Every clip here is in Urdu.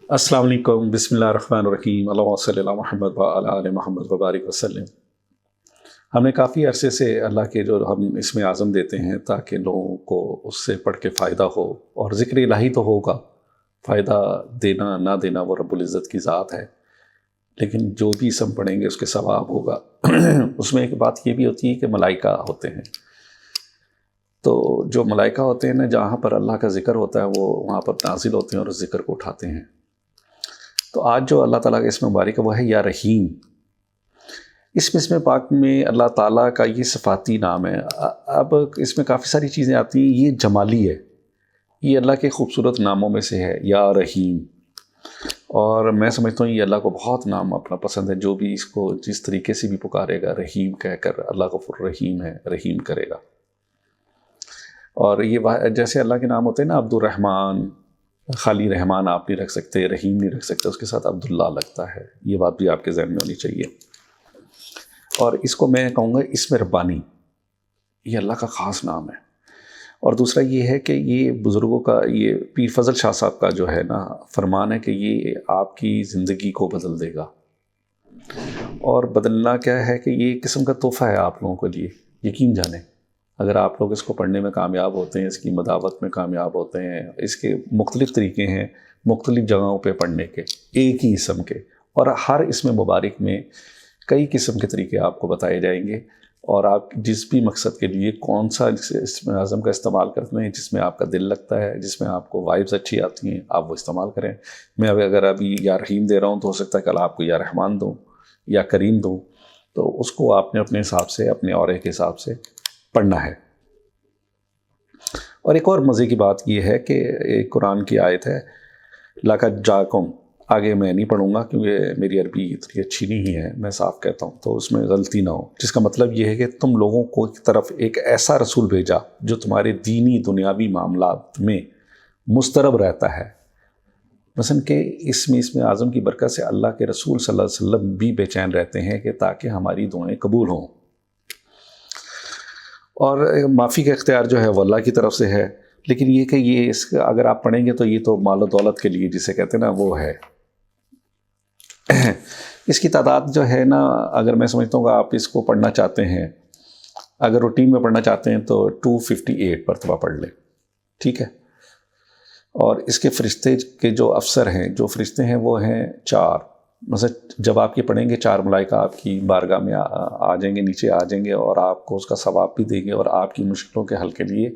السلام علیکم، بسم اللہ الرحمن الرحیم، اللہم صلی علی محمد وعلی آل محمد وبارک وسلم۔ ہم نے کافی عرصے سے اللہ کے جو ہم اسم اعظم دیتے ہیں تاکہ لوگوں کو اس سے پڑھ کے فائدہ ہو، اور ذکر الہی تو ہوگا، فائدہ دینا نہ دینا وہ رب العزت کی ذات ہے، لیکن جو بھی اسم پڑھیں گے اس کے ثواب ہوگا۔ اس میں ایک بات یہ بھی ہوتی ہے کہ ملائکہ ہوتے ہیں، تو جو ملائکہ ہوتے ہیں نا، جہاں پر اللہ کا ذکر ہوتا ہے وہ وہاں پر نازل ہوتے ہیں اور اس ذکر کو اٹھاتے ہیں۔ تو آج جو اللہ تعالیٰ کا اسم مبارک ہے وہ ہے یا رحیم۔ اسم پاک میں اللہ تعالیٰ کا یہ صفاتی نام ہے۔ اب اس میں کافی ساری چیزیں آتی ہیں، یہ جمالی ہے، یہ اللہ کے خوبصورت ناموں میں سے ہے یا رحیم، اور میں سمجھتا ہوں یہ اللہ کو بہت نام اپنا پسند ہے۔ جو بھی اس کو جس طریقے سے بھی پکارے گا رحیم کہہ کر، اللہ غفور رحیم ہے، رحیم کرے گا۔ اور یہ جیسے اللہ کے نام ہوتے ہیں نا، عبد الرحمن، خالی رحمان آپ نہیں رکھ سکتے، رحیم نہیں رکھ سکتے، اس کے ساتھ عبداللہ لگتا ہے، یہ بات بھی آپ کے ذہن میں ہونی چاہیے۔ اور اس کو میں کہوں گا اسم ربانی، یہ اللہ کا خاص نام ہے۔ اور دوسرا یہ ہے کہ یہ بزرگوں کا، یہ پیر فضل شاہ صاحب کا جو ہے نا فرمان ہے کہ یہ آپ کی زندگی کو بدل دے گا۔ اور بدلنا کیا ہے کہ یہ ایک قسم کا تحفہ ہے آپ لوگوں کے لیے، یقین جانیں۔ اگر آپ لوگ اس کو پڑھنے میں کامیاب ہوتے ہیں، اس کی مداوت میں کامیاب ہوتے ہیں، اس کے مختلف طریقے ہیں مختلف جگہوں پہ پڑھنے کے، ایک ہی اسم کے، اور ہر اسم مبارک میں کئی قسم کے طریقے آپ کو بتائے جائیں گے، اور آپ جس بھی مقصد کے لیے کون سا اسم اعظم کا استعمال کرتے ہیں، جس میں آپ کا دل لگتا ہے، جس میں آپ کو وائبز اچھی آتی ہیں، آپ وہ استعمال کریں۔ میں اگر ابھی یا رحیم دے رہا ہوں تو ہو سکتا ہے کل آپ کو یا رحمان دوں یا کریم دوں، تو اس کو آپ نے اپنے حساب سے، اپنے اورے کے حساب سے پڑھنا ہے۔ اور ایک اور مزے کی بات یہ ہے کہ ایک قرآن کی آیت ہے، لَقَدْ جَاءَكُمْ، آگے میں نہیں پڑھوں گا کیونکہ میری عربی اتنی اچھی نہیں ہے، میں صاف کہتا ہوں تو اس میں غلطی نہ ہو، جس کا مطلب یہ ہے کہ تم لوگوں کو ایک طرف ایک ایسا رسول بھیجا جو تمہارے دینی دنیاوی معاملات میں مسترب رہتا ہے۔ مثلا کہ اس اعظم کی برکت سے اللہ کے رسول صلی اللہ علیہ وسلم بھی بے چین رہتے ہیں کہ تاکہ ہماری دعائیں قبول ہوں۔ اور معافی کا اختیار جو ہے وہ اللہ کی طرف سے ہے، لیکن یہ کہ یہ اگر آپ پڑھیں گے تو یہ تو مال و دولت کے لیے جسے کہتے ہیں نا وہ ہے۔ اس کی تعداد جو ہے نا، اگر میں سمجھتا ہوں کہ آپ اس کو پڑھنا چاہتے ہیں، اگر روٹین میں پڑھنا چاہتے ہیں تو 258 مرتبہ پڑھ لیں، ٹھیک ہے۔ اور اس کے فرشتے کے جو افسر ہیں، جو فرشتے ہیں وہ ہیں 4۔ مثلا جب آپ یہ پڑھیں گے 4 ملائکہ آپ کی بارگاہ میں آ جائیں گے، نیچے آ جائیں گے، اور آپ کو اس کا ثواب بھی دیں گے، اور آپ کی مشکلوں کے حل کے لیے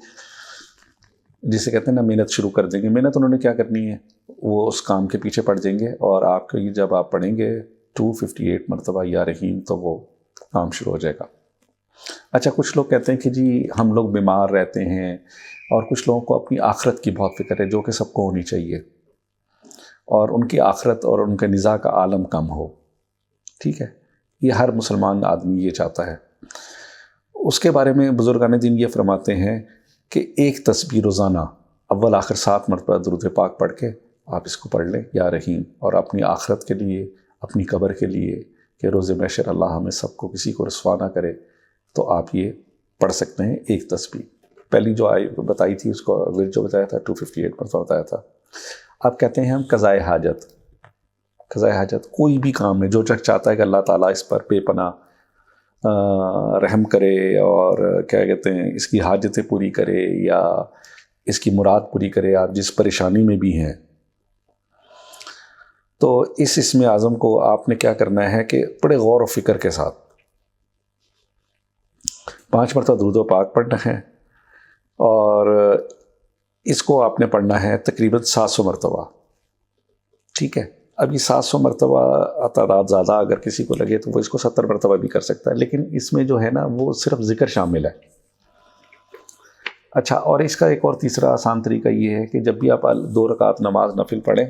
جسے کہتے ہیں نا محنت شروع کر دیں گے۔ محنت انہوں نے کیا کرنی ہے، وہ اس کام کے پیچھے پڑ جائیں گے، اور آپ کو جب آپ پڑھیں گے 258 مرتبہ یا رحیم تو وہ کام شروع ہو جائے گا۔ اچھا، کچھ لوگ کہتے ہیں کہ جی ہم لوگ بیمار رہتے ہیں، اور کچھ لوگوں کو اپنی آخرت کی بہت فکر ہے، جو کہ سب کو ہونی چاہیے، اور ان کی آخرت اور ان کے نزاع کا عالم کم ہو، ٹھیک ہے، یہ ہر مسلمان آدمی یہ چاہتا ہے۔ اس کے بارے میں بزرگان دین یہ فرماتے ہیں کہ ایک تسبیح روزانہ اول آخر 7 مرتبہ درود پاک پڑھ کے آپ اس کو پڑھ لیں یا رحیم، اور اپنی آخرت کے لیے، اپنی قبر کے لیے کہ روز محشر اللہ ہمیں سب کو کسی کو رسوا نہ کرے، تو آپ یہ پڑھ سکتے ہیں ایک تسبیح۔ پہلی جو بتائی تھی اس کو ورد جو بتایا تھا 258 مرتبہ بتایا تھا۔ آپ کہتے ہیں ہم قضائے حاجت، قضائے حاجت کوئی بھی کام ہے، جو چاہتا ہے کہ اللہ تعالیٰ اس پر بے پناہ رحم کرے، اور کیا کہتے ہیں اس کی حاجتیں پوری کرے یا اس کی مراد پوری کرے، آپ جس پریشانی میں بھی ہیں، تو اس اسم اعظم کو آپ نے کیا کرنا ہے کہ بڑے غور و فکر کے ساتھ 5 مرتبہ درود و پاک پڑھنا ہے، اور اس کو آپ نے پڑھنا ہے تقریباً 700 مرتبہ، ٹھیک ہے۔ اب یہ 700 مرتبہ تعداد زیادہ اگر کسی کو لگے تو وہ اس کو 70 مرتبہ بھی کر سکتا ہے، لیکن اس میں جو ہے نا وہ صرف ذکر شامل ہے۔ اچھا، اور اس کا ایک اور تیسرا آسان طریقہ یہ ہے کہ جب بھی آپ 2 رکعت نماز نفل پڑھیں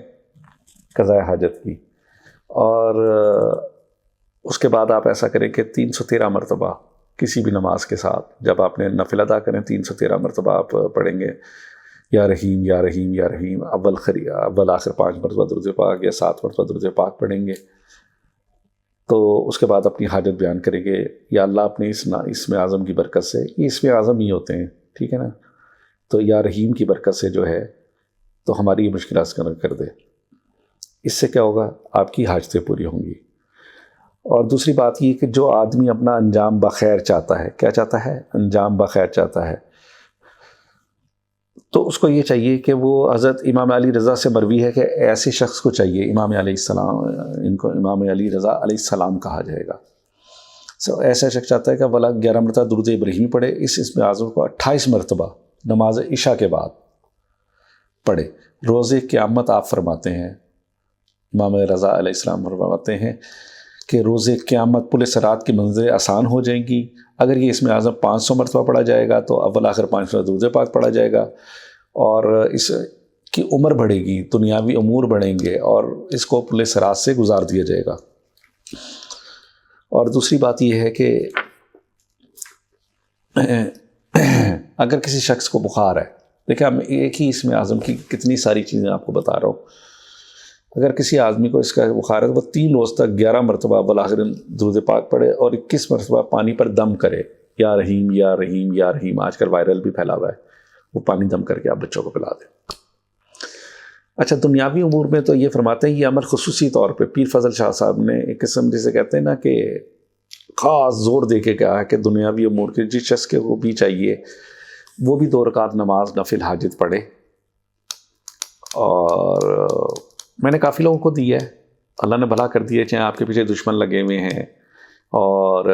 قضائے حاجت کی، اور اس کے بعد آپ ایسا کریں کہ 313 مرتبہ کسی بھی نماز کے ساتھ جب آپ نے نفل ادا کریں 313 مرتبہ آپ پڑھیں گے یا رحیم یا رحیم یا رحیم، اول آخر 5 مرتبہ درود پاک یا 7 مرتبہ درود پاک پڑھیں گے، تو اس کے بعد اپنی حاجت بیان کریں گے، یا اللہ اپنے اسم اعظم کی برکت سے، یہ اسم اعظم ہی ہوتے ہیں، ٹھیک ہے نا، تو یا رحیم کی برکت سے جو ہے تو ہماری یہ مشکلات کر دے۔ اس سے کیا ہوگا؟ آپ کی حاجتیں پوری ہوں گی۔ اور دوسری بات یہ کہ جو آدمی اپنا انجام بخیر چاہتا ہے، کیا چاہتا ہے؟ انجام بخیر چاہتا ہے، تو اس کو یہ چاہیے کہ وہ حضرت امام علی رضا سے مروی ہے کہ ایسے شخص کو چاہیے، امام علیہ السلام، ان کو امام علی رضا علیہ السلام کہا جائے گا، ایسا شخص چاہتا ہے کہ بلا 11 مرتبہ درود ابراہیمی پڑھے، اس اسم اعظم کو 28 مرتبہ نماز عشاء کے بعد پڑھے۔ روز قیامت آپ فرماتے ہیں، امام رضا علیہ السلام فرماتے ہیں کہ روز قیامت پل صراط کی منزلیں آسان ہو جائیں گی۔ اگر یہ اسم اعظم 500 مرتبہ پڑھا جائے گا تو اول آخر 5 مرتبہ درود پاک پڑھا جائے گا، اور اس کی عمر بڑھے گی، دنیاوی امور بڑھیں گے، اور اس کو پل صراط سے گزار دیا جائے گا۔ اور دوسری بات یہ ہے کہ اگر کسی شخص کو بخار ہے، دیکھیں ہم ایک ہی اسم اعظم کی کتنی ساری چیزیں آپ کو بتا رہا ہوں، اگر کسی آدمی کو اس کا بخار ہے تو وہ 3 روز تک 11 مرتبہ بالآخر درود پاک پڑھے اور 21 مرتبہ پانی پر دم کرے، یا رحیم یا رحیم یا رحیم، آج کل وائرل بھی پھیلا ہوا ہے، وہ پانی دم کر کے آپ بچوں کو پلا دیں۔ اچھا، دنیاوی امور میں تو یہ فرماتے ہیں یہ عمل خصوصی طور پہ پیر فضل شاہ صاحب نے ایک قسم جسے کہتے ہیں نا کہ خاص زور دے کے کہا ہے کہ دنیاوی امور کے جس شخص کے وہ بھی چاہیے وہ بھی 2 رکعت نماز نفل حاجت پڑھے۔ اور میں نے کافی لوگوں کو دی ہے، اللہ نے بھلا کر دیا، چاہے آپ کے پیچھے دشمن لگے ہوئے ہیں، اور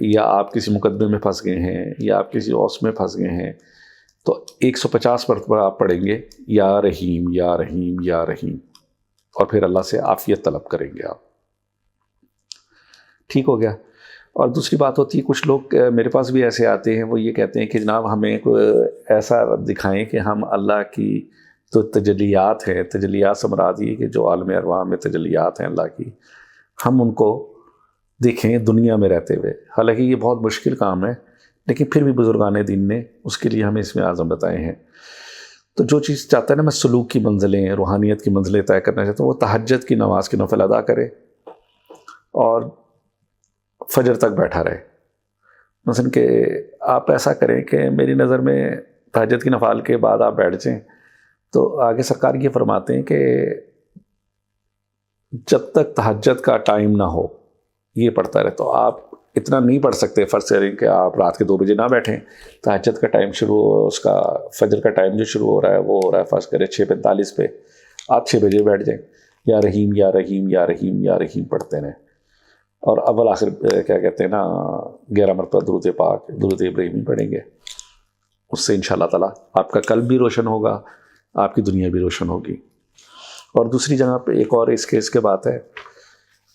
یا آپ کسی مقدمے میں پھنس گئے ہیں، یا آپ کسی اوس میں پھنس گئے ہیں، تو 150 مرتبہ آپ پڑھیں گے یا رحیم یا رحیم یا رحیم، اور پھر اللہ سے عافیت طلب کریں گے آپ۔ ٹھیک ہو گیا۔ اور دوسری بات ہوتی ہے، کچھ لوگ میرے پاس بھی ایسے آتے ہیں، وہ یہ کہتے ہیں کہ جناب ہمیں کوئی ایسا دکھائیں کہ ہم اللہ کی تو تجلیات ہیں، تجلیات سے مراد یہ کہ جو عالم ارواح میں تجلیات ہیں اللہ کی، ہم ان کو دیکھیں دنیا میں رہتے ہوئے۔ حالانکہ یہ بہت مشکل کام ہے، لیکن پھر بھی بزرگان دین نے اس کے لیے ہمیں اسم اعظم بتائے ہیں۔ تو جو چیز چاہتا ہے نا، میں سلوک کی منزلیں، روحانیت کی منزلیں طے کرنا چاہتا ہوں، وہ تہجد کی نماز کی نفل ادا کرے اور فجر تک بیٹھا رہے۔ مثلا کہ آپ ایسا کریں کہ میری نظر میں تہجد کی نفل کے بعد آپ بیٹھ جائیں، تو آگے سرکار یہ فرماتے ہیں کہ جب تک تہجد کا ٹائم نہ ہو یہ پڑھتا رہے۔ تو آپ اتنا نہیں پڑھ سکتے، فرض کریں کہ آپ رات کے 2 بجے نہ بیٹھیں، تہجد کا ٹائم شروع ہو، اس کا فجر کا ٹائم جو شروع ہو رہا ہے وہ ہو رہا ہے فرض کریں 6:45 پہ، آپ 6 بجے بیٹھ جائیں، یا رحیم یا رحیم یا رحیم یا رحیم پڑھتے رہیں، اور اول آخر کیا کہتے ہیں نا 11 مرتبہ درود پاک درود ابراہیمی پڑھیں گے۔ اس سے انشاءاللہ تعالیٰ آپ کا قلب بھی روشن ہوگا، آپ کی دنیا بھی روشن ہوگی۔ اور دوسری جگہ پہ ایک اور اس کے بات ہے،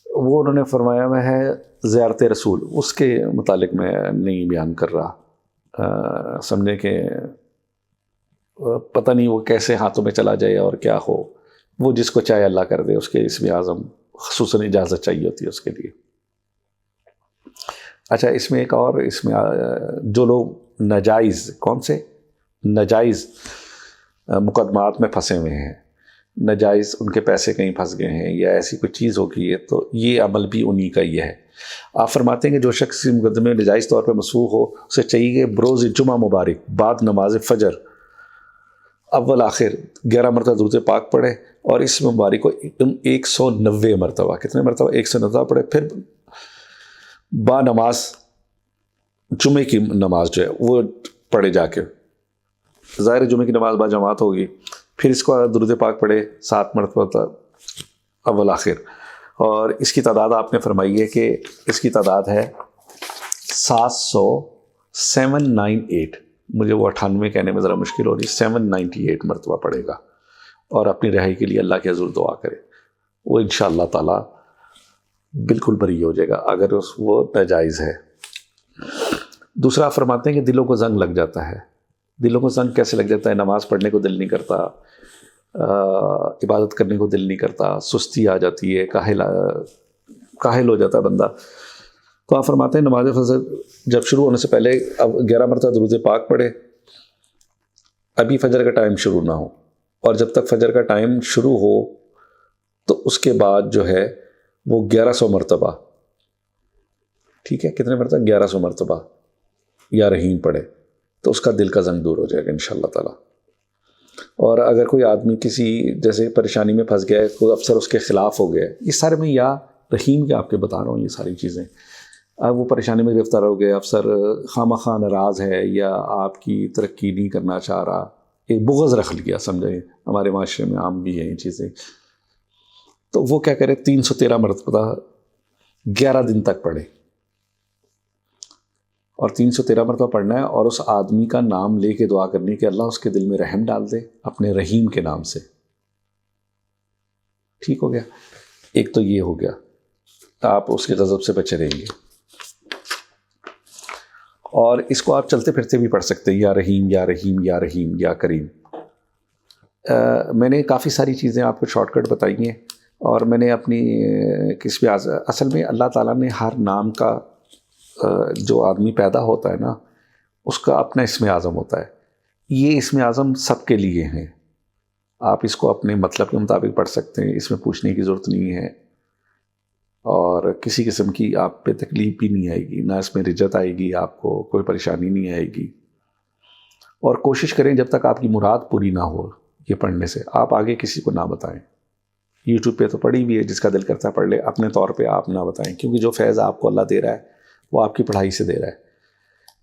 وہ انہوں نے فرمایا میں ہے زیارت رسول، اس کے متعلق میں نہیں بیان کر رہا، سمجھے کہ پتہ نہیں وہ کیسے ہاتھوں میں چلا جائے اور کیا ہو، وہ جس کو چاہے اللہ کر دے، اس کے اسم اعظم خصوصاً اجازت چاہیے ہوتی ہے اس کے لیے۔ اچھا، اس میں ایک اور اس میں جو لوگ ناجائز، کون سے ناجائز مقدمات میں پھنسے ہوئے ہیں، ناجائز ان کے پیسے کہیں پھنس گئے ہیں یا ایسی کوئی چیز ہو گئی ہے، تو یہ عمل بھی انہی کا ہی ہے۔ آپ فرماتے ہیں کہ جو شخص اس مقدمے میں ناجائز طور پہ مسوق ہو، اسے چاہیے کہ بروز جمعہ مبارک بعد نماز فجر اول آخر 11 مرتبہ درود پاک پڑھے، اور اس مبارک کو 190 مرتبہ، کتنے مرتبہ؟ 190 پڑھے، پھر با نماز جمعے کی نماز جو ہے وہ پڑھے جا کے، ظاہر جمعے کی نماز با جماعت ہوگی، پھر اس کو درود پاک پڑھے 7 مرتبہ تک اول آخر، اور اس کی تعداد آپ نے فرمائی ہے کہ اس کی تعداد ہے 798، مجھے وہ 98 کہنے میں ذرا مشکل ہو رہی، 798 مرتبہ پڑھے گا، اور اپنی رہائی کے لیے اللہ کے حضور دعا کرے، وہ انشاءاللہ تعالی بالکل بری ہو جائے گا اگر وہ ناجائز ہے۔ دوسرا فرماتے ہیں کہ دلوں کو زنگ لگ جاتا ہے۔ دلوں کو زنگ کیسے لگ جاتا ہے؟ نماز پڑھنے کو دل نہیں کرتا، عبادت کرنے کو دل نہیں کرتا، سستی آ جاتی ہے، کاہل ہو جاتا ہے بندہ۔ تو آپ فرماتے ہیں نماز فجر جب شروع ہونے سے پہلے اب 11 مرتبہ درود پاک پڑھے، ابھی فجر کا ٹائم شروع نہ ہو، اور جب تک فجر کا ٹائم شروع ہو تو اس کے بعد جو ہے وہ 1100 مرتبہ، ٹھیک ہے، کتنے مرتبہ؟ 1100 مرتبہ یا رحیم پڑھے، تو اس کا دل کا زنگ دور ہو جائے گا انشاءاللہ تعالی۔ اور اگر کوئی آدمی کسی جیسے پریشانی میں پھنس گیا ہے، کوئی افسر اس کے خلاف ہو گیا ہے، یہ سارے میں یا رحیم کے آپ کے بتا رہا ہوں یہ ساری چیزیں. اب وہ پریشانی میں گرفتار ہو گیا، افسر خواہ ناراض ہے یا آپ کی ترقی نہیں کرنا چاہ رہا، ایک بغض رکھ لیا سمجھیں، ہمارے معاشرے میں عام بھی ہیں یہ چیزیں. تو وہ کیا کرے، 313 مرتبہ 11 دن تک پڑھے، اور 313 مرتبہ پڑھنا ہے، اور اس آدمی کا نام لے کے دعا کرنی کہ اللہ اس کے دل میں رحم ڈال دے اپنے رحیم کے نام سے. ٹھیک ہو گیا، ایک تو یہ ہو گیا، آپ اس کے غضب سے بچے رہیں گے. اور اس کو آپ چلتے پھرتے بھی پڑھ سکتے ہیں، یا رحیم یا رحیم یا رحیم یا کریم. میں نے کافی ساری چیزیں آپ کو شارٹ کٹ بتائی ہیں، اور میں نے اپنی کس بھی اصل میں اللہ تعالیٰ نے ہر نام کا جو آدمی پیدا ہوتا ہے نا، اس کا اپنا اسم اعظم ہوتا ہے. یہ اسم اعظم سب کے لیے ہیں، آپ اس کو اپنے مطلب کے مطابق پڑھ سکتے ہیں، اس میں پوچھنے کی ضرورت نہیں ہے، اور کسی قسم کی آپ پہ تکلیف بھی نہیں آئے گی، نہ اس میں رجت آئے گی، آپ کو کوئی پریشانی نہیں آئے گی. اور کوشش کریں جب تک آپ کی مراد پوری نہ ہو یہ پڑھنے سے، آپ آگے کسی کو نہ بتائیں. یوٹیوب پہ تو پڑھی بھی ہے، جس کا دل کرتا ہے پڑھ لے، اپنے طور پہ آپ نہ بتائیں، کیونکہ جو فیض آپ کو اللہ دے رہا ہے وہ آپ کی پڑھائی سے دے رہا ہے.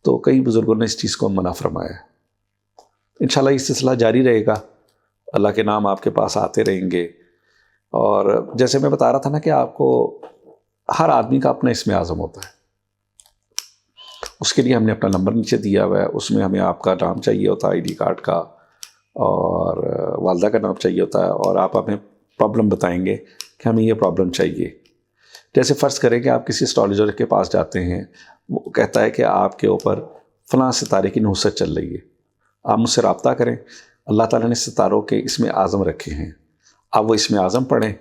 تو کئی بزرگوں نے اس چیز کو منع فرمایا ہے. انشاءاللہ یہ سلسلہ جاری رہے گا، اللہ کے نام آپ کے پاس آتے رہیں گے. اور جیسے میں بتا رہا تھا نا کہ آپ کو ہر آدمی کا اپنا اسم اعظم ہوتا ہے، اس کے لیے ہم نے اپنا نمبر نیچے دیا ہوا ہے، اس میں ہمیں آپ کا نام چاہیے ہوتا ہے، ID کارڈ کا، اور والدہ کا نام چاہیے ہوتا ہے، اور آپ ہمیں پرابلم بتائیں گے کہ ہمیں یہ پرابلم چاہیے. جیسے فرض کریں کہ آپ کسی اسٹرالوجر کے پاس جاتے ہیں، وہ کہتا ہے کہ آپ کے اوپر فلاں ستارے کی نحوست چل رہی ہے، آپ مجھ سے رابطہ کریں. اللہ تعالیٰ نے ستاروں کے اسم اعظم رکھے ہیں، آپ وہ اسم اعظم پڑھیں،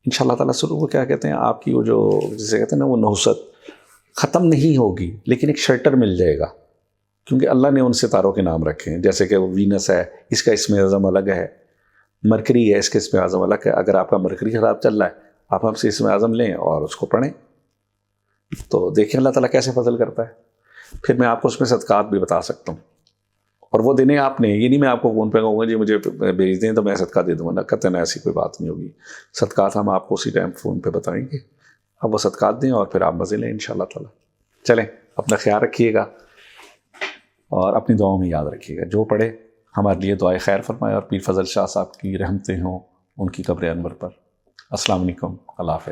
انشاءاللہ تعالیٰ سے وہ کیا کہتے ہیں، آپ کی وہ جو جسے کہتے ہیں نا وہ نحوست ختم نہیں ہوگی، لیکن ایک شیلٹر مل جائے گا، کیونکہ اللہ نے ان ستاروں کے نام رکھے ہیں. جیسے کہ وہ وینس ہے، اس کا اسم اعظم الگ ہے، مرکری ہے، اس کا اسم اعظم الگ ہے. اگر آپ کا مرکری خراب چل رہا ہے، آپ ہم سے اسم اعظم لیں اور اس کو پڑھیں، تو دیکھیں اللہ تعالیٰ کیسے فضل کرتا ہے. پھر میں آپ کو اس میں صدقات بھی بتا سکتا ہوں، اور وہ دینے آپ نے، یہ نہیں میں آپ کو فون پہ کہوں گا جی مجھے بھیج دیں تو میں صدقہ دے دوں گا، نہ قطعاً ایسی کوئی بات نہیں ہوگی. صدقات ہم آپ کو اسی ٹائم فون پہ بتائیں گے، آپ وہ صدقات دیں اور پھر آپ مزے لیں انشاءاللہ تعالیٰ. چلیں، اپنا خیال رکھیے گا اور اپنی دعاؤں میں یاد رکھیے گا. جو پڑھے ہمارے لیے دعائے خیر فرمائے، اور پیر فضل شاہ صاحب کی رحمتیں ہوں ان کی قبر انور پر. السلام علیکم، اللہ حافظ.